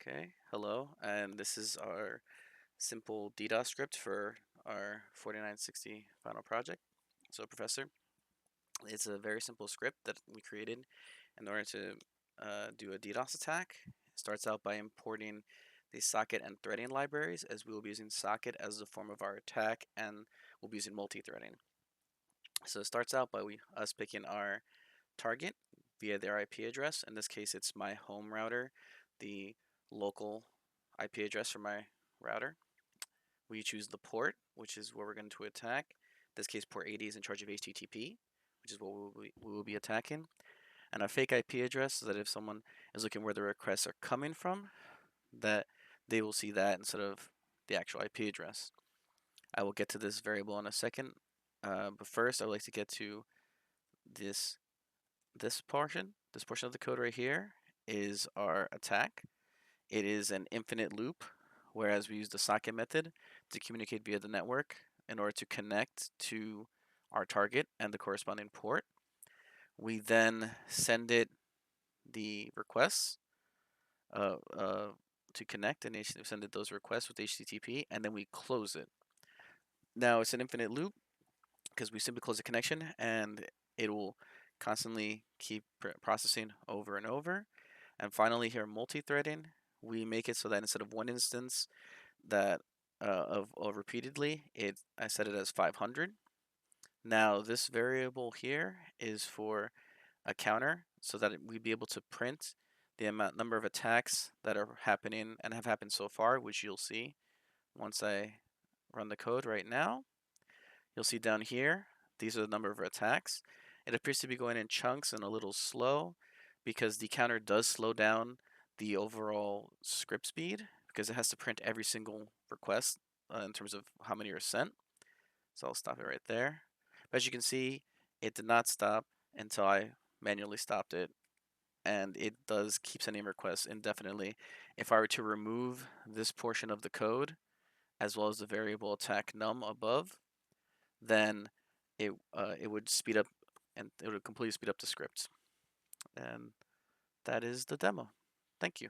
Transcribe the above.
Okay, hello, and this is our simple DDoS script for our 4960 final project. So, Professor, it's a very simple script that we created in order to do a DDoS attack. It starts out by importing the socket and threading libraries, as we will be using socket as the form of our attack, and we'll be using multi-threading. So it starts out by us picking our target via their IP address. In this case, it's my home router, the local IP address for my router. We choose the port, which is where we're going to attack. In this case, port 80 is in charge of HTTP, which is what we will be attacking. And a fake IP address, so that if someone is looking where the requests are coming from, that they will see that instead of the actual IP address. I will get to this variable in a second, but first I would like to get to this this portion. This portion of the code right here is our attack. It is an infinite loop, whereas we use the socket method to communicate via the network in order to connect to our target and the corresponding port. We then send it the requests uh, uh, to connect, and send it those requests with HTTP, and then we close it. Now it's an infinite loop because we simply close the connection, and it will constantly keep processing over and over. And finally, here multi-threading, we make it so that instead of one instance that of repeatedly, I set it as 500. Now this variable here is for a counter, so that we'd be able to print the number of attacks that are happening and have happened so far, which you'll see once I run the code right now. You'll see down here, these are the number of attacks. It appears to be going in chunks and a little slow because the counter does slow down the overall script speed because it has to print every single request in terms of how many are sent. So I'll stop it right there. But as you can see, it did not stop until I manually stopped it, and it does keep sending requests indefinitely. If I were to remove this portion of the code, as well as the variable attack num above, then it would speed up, and it would completely speed up the script. And that is the demo. Thank you.